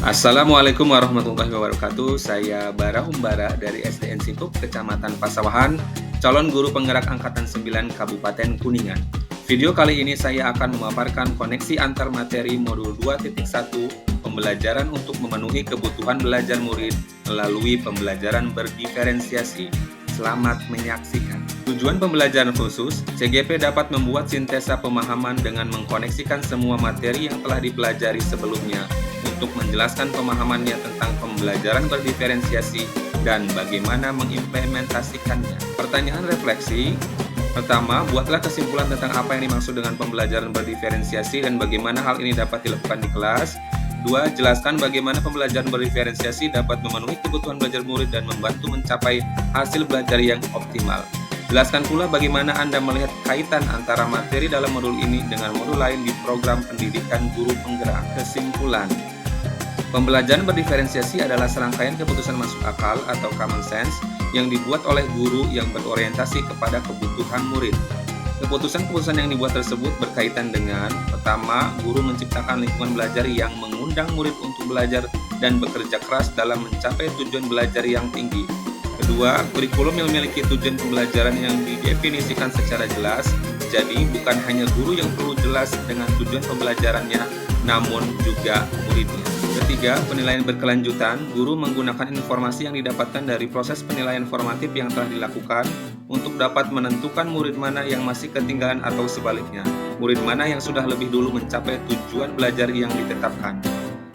Assalamualaikum warahmatullahi wabarakatuh. Saya Bara Humbara dari SDN Sintuk, Kecamatan Pasawahan, calon guru penggerak Angkatan 9 Kabupaten Kuningan. Video kali ini saya akan memaparkan koneksi antar materi modul 2.1 pembelajaran untuk memenuhi kebutuhan belajar murid melalui pembelajaran berdiferensiasi. Selamat menyaksikan. Tujuan pembelajaran khusus, CGP dapat membuat sintesa pemahaman dengan mengkoneksikan semua materi yang telah dipelajari sebelumnya untuk menjelaskan pemahamannya tentang pembelajaran berdiferensiasi dan bagaimana mengimplementasikannya. Pertanyaan refleksi. Pertama, buatlah kesimpulan tentang apa yang dimaksud dengan pembelajaran berdiferensiasi dan bagaimana hal ini dapat dilakukan di kelas. 2. Jelaskan bagaimana pembelajaran berdiferensiasi dapat memenuhi kebutuhan belajar murid dan membantu mencapai hasil belajar yang optimal. Jelaskan pula bagaimana Anda melihat kaitan antara materi dalam modul ini dengan modul lain di program pendidikan guru penggerak. Kesimpulan. Pembelajaran berdiferensiasi adalah serangkaian keputusan masuk akal atau common sense yang dibuat oleh guru yang berorientasi kepada kebutuhan murid. Keputusan-keputusan yang dibuat tersebut berkaitan dengan: pertama, guru menciptakan lingkungan belajar yang mengundang murid untuk belajar dan bekerja keras dalam mencapai tujuan belajar yang tinggi. Kedua, kurikulum yang memiliki tujuan pembelajaran yang didefinisikan secara jelas, jadi bukan hanya guru yang perlu jelas dengan tujuan pembelajarannya, namun juga muridnya. Ketiga, penilaian berkelanjutan. Guru menggunakan informasi yang didapatkan dari proses penilaian formatif yang telah dilakukan untuk dapat menentukan murid mana yang masih ketinggalan atau sebaliknya, murid mana yang sudah lebih dulu mencapai tujuan belajar yang ditetapkan.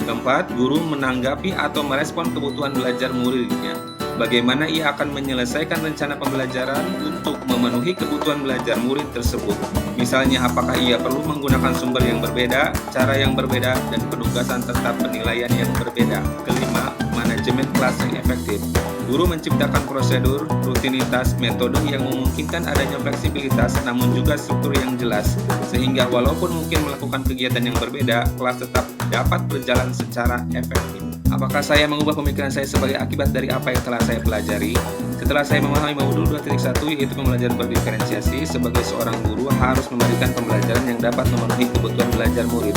Keempat, guru menanggapi atau merespon kebutuhan belajar muridnya. Bagaimana ia akan menyelesaikan rencana pembelajaran untuk memenuhi kebutuhan belajar murid tersebut. Misalnya, apakah ia perlu menggunakan sumber yang berbeda, cara yang berbeda, dan penugasan serta penilaian yang berbeda. Kelima, manajemen kelas yang efektif. Guru menciptakan prosedur, rutinitas, metode yang memungkinkan adanya fleksibilitas namun juga struktur yang jelas, sehingga walaupun mungkin melakukan kegiatan yang berbeda, kelas tetap dapat berjalan secara efektif. Apakah saya mengubah pemikiran saya sebagai akibat dari apa yang telah saya pelajari? Setelah saya memahami modul 2.1 yaitu pembelajaran berdiferensiasi, sebagai seorang guru harus memberikan pembelajaran yang dapat memenuhi kebutuhan belajar murid.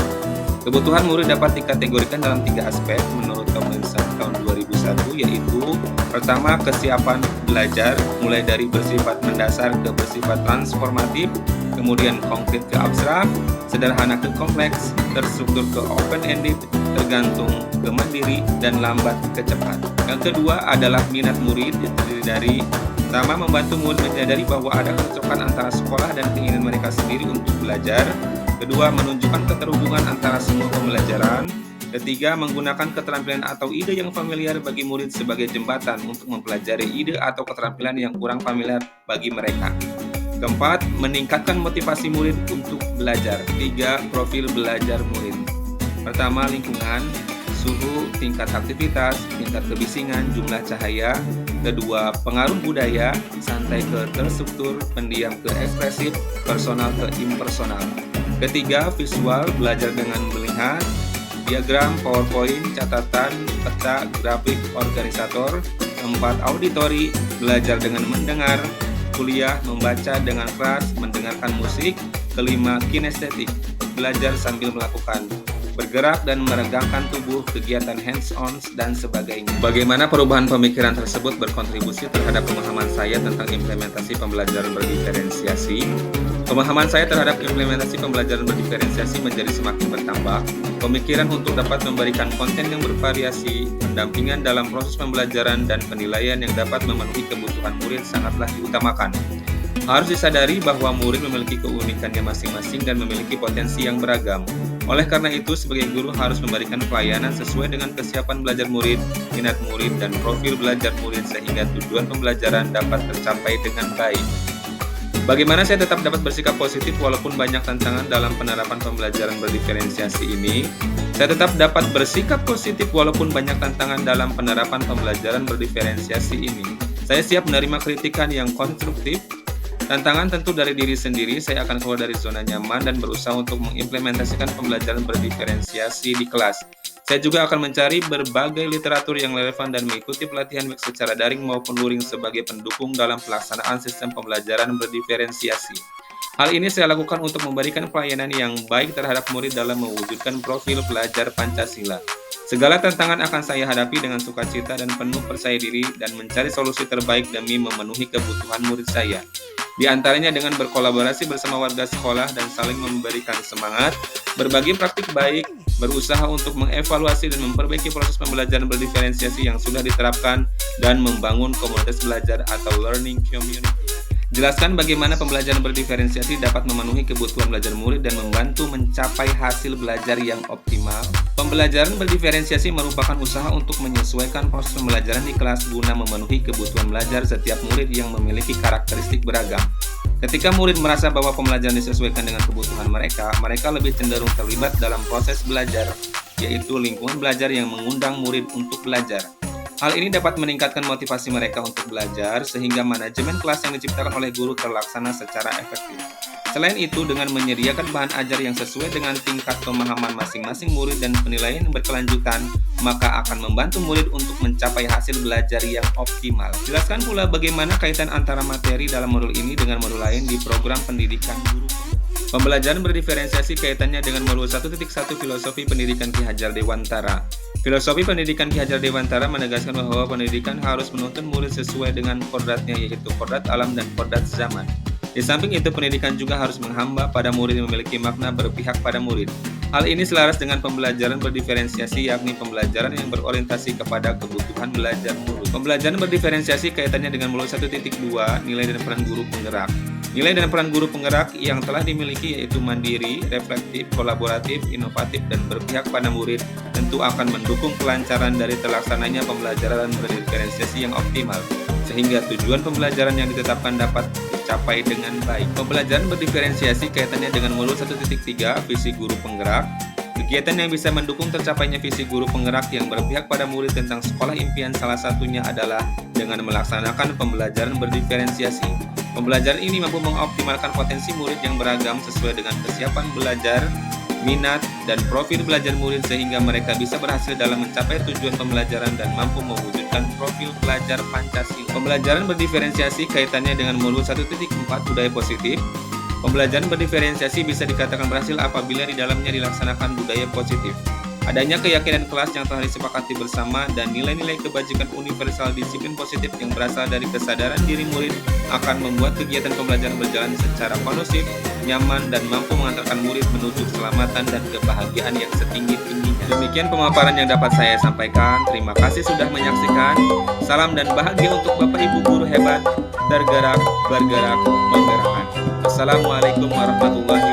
Kebutuhan murid dapat dikategorikan dalam 3 aspek menurut Kemensan tahun 2001, yaitu pertama, kesiapan belajar mulai dari bersifat mendasar ke bersifat transformatif, kemudian konkret ke abstrak, sederhana ke kompleks, terstruktur ke open-ended, tergantung ke mandiri, dan lambat ke cepat. Yang kedua adalah minat murid, terdiri dari pertama, membantu murid menyadari bahwa ada kecocokan antara sekolah dan keinginan mereka sendiri untuk belajar. Kedua, menunjukkan keterhubungan antara semua pembelajaran. Ketiga, menggunakan keterampilan atau ide yang familiar bagi murid sebagai jembatan untuk mempelajari ide atau keterampilan yang kurang familiar bagi mereka. Keempat, meningkatkan motivasi murid untuk belajar. 3. Profil belajar murid. Pertama, lingkungan, suhu, tingkat aktivitas, tingkat kebisingan, jumlah cahaya. Kedua, pengaruh budaya, santai ke terstruktur, pendiam ke ekspresif, personal ke impersonal. Ketiga, visual, belajar dengan melihat, diagram, PowerPoint, catatan, peta, grafik, organisator. Keempat, auditori, belajar dengan mendengar, kuliah, membaca dengan keras, mendengarkan musik. Kelima, kinestetik, belajar sambil melakukan, bergerak dan meregangkan tubuh, kegiatan hands-on, dan sebagainya. Bagaimana perubahan pemikiran tersebut berkontribusi terhadap pemahaman saya tentang implementasi pembelajaran berdiferensiasi? Pemahaman saya terhadap implementasi pembelajaran berdiferensiasi menjadi semakin bertambah. Pemikiran untuk dapat memberikan konten yang bervariasi, pendampingan dalam proses pembelajaran, dan penilaian yang dapat memenuhi kebutuhan murid sangatlah diutamakan. Harus disadari bahwa murid memiliki keunikannya masing-masing dan memiliki potensi yang beragam. Oleh karena itu, sebagai guru harus memberikan pelayanan sesuai dengan kesiapan belajar murid, minat murid, dan profil belajar murid sehingga tujuan pembelajaran dapat tercapai dengan baik. Bagaimana saya tetap dapat bersikap positif walaupun banyak tantangan dalam penerapan pembelajaran berdiferensiasi ini? Saya tetap dapat bersikap positif walaupun banyak tantangan dalam penerapan pembelajaran berdiferensiasi ini. Saya siap menerima kritikan yang konstruktif. Tantangan tentu dari diri sendiri, saya akan keluar dari zona nyaman dan berusaha untuk mengimplementasikan pembelajaran berdiferensiasi di kelas. Saya juga akan mencari berbagai literatur yang relevan dan mengikuti pelatihan baik secara daring maupun luring sebagai pendukung dalam pelaksanaan sistem pembelajaran berdiferensiasi. Hal ini saya lakukan untuk memberikan pelayanan yang baik terhadap murid dalam mewujudkan profil pelajar Pancasila. Segala tantangan akan saya hadapi dengan sukacita dan penuh percaya diri dan mencari solusi terbaik demi memenuhi kebutuhan murid saya. Di antaranya dengan berkolaborasi bersama warga sekolah dan saling memberikan semangat, berbagi praktik baik, berusaha untuk mengevaluasi dan memperbaiki proses pembelajaran berdiferensiasi yang sudah diterapkan, dan membangun komunitas belajar atau learning community. Jelaskan bagaimana pembelajaran berdiferensiasi dapat memenuhi kebutuhan belajar murid dan membantu mencapai hasil belajar yang optimal. Pembelajaran berdiferensiasi merupakan usaha untuk menyesuaikan proses pembelajaran di kelas guna memenuhi kebutuhan belajar setiap murid yang memiliki karakteristik beragam. Ketika murid merasa bahwa pembelajaran disesuaikan dengan kebutuhan mereka, mereka lebih cenderung terlibat dalam proses belajar, yaitu lingkungan belajar yang mengundang murid untuk belajar. Hal ini dapat meningkatkan motivasi mereka untuk belajar, sehingga manajemen kelas yang diciptakan oleh guru terlaksana secara efektif. Selain itu, dengan menyediakan bahan ajar yang sesuai dengan tingkat pemahaman masing-masing murid dan penilaian yang berkelanjutan, maka akan membantu murid untuk mencapai hasil belajar yang optimal. Jelaskan pula bagaimana kaitan antara materi dalam modul ini dengan modul lain di program pendidikan guru. Pembelajaran berdiferensiasi kaitannya dengan modul 1.1 Filosofi Pendidikan Ki Hajar Dewantara. Filosofi Pendidikan Ki Hajar Dewantara menegaskan bahwa pendidikan harus menuntun murid sesuai dengan kodratnya, yaitu kodrat alam dan kodrat zaman. Di samping itu, pendidikan juga harus menghamba pada murid yang memiliki makna berpihak pada murid. Hal ini selaras dengan pembelajaran berdiferensiasi, yakni pembelajaran yang berorientasi kepada kebutuhan belajar murid. Pembelajaran berdiferensiasi kaitannya dengan modul 1.2 Nilai dan peran guru penggerak. Nilai dan peran guru penggerak yang telah dimiliki yaitu mandiri, reflektif, kolaboratif, inovatif, dan berpihak pada murid tentu akan mendukung kelancaran dari terlaksananya pembelajaran berdiferensiasi yang optimal, sehingga tujuan pembelajaran yang ditetapkan dapat dicapai dengan baik. Pembelajaran berdiferensiasi kaitannya dengan modul 1.3 Visi Guru Penggerak. Kegiatan yang bisa mendukung tercapainya visi guru penggerak yang berpihak pada murid tentang sekolah impian salah satunya adalah dengan melaksanakan pembelajaran berdiferensiasi. Pembelajaran ini mampu mengoptimalkan potensi murid yang beragam sesuai dengan kesiapan belajar, minat, dan profil belajar murid sehingga mereka bisa berhasil dalam mencapai tujuan pembelajaran dan mampu mewujudkan profil pelajar Pancasila. Pembelajaran berdiferensiasi kaitannya dengan modul 1.4 Budaya Positif. Pembelajaran berdiferensiasi bisa dikatakan berhasil apabila di dalamnya dilaksanakan budaya positif. Adanya keyakinan kelas yang telah disepakati bersama dan nilai-nilai kebajikan universal disiplin positif yang berasal dari kesadaran diri murid akan membuat kegiatan pembelajaran berjalan secara kondusif, nyaman, dan mampu mengantarkan murid menuju keselamatan dan kebahagiaan yang setinggi-tingginya. Demikian pemaparan yang dapat saya sampaikan. Terima kasih sudah menyaksikan. Salam dan bahagia untuk Bapak Ibu guru hebat, tergerak, bergerak, menggerakkan. Assalamualaikum warahmatullahi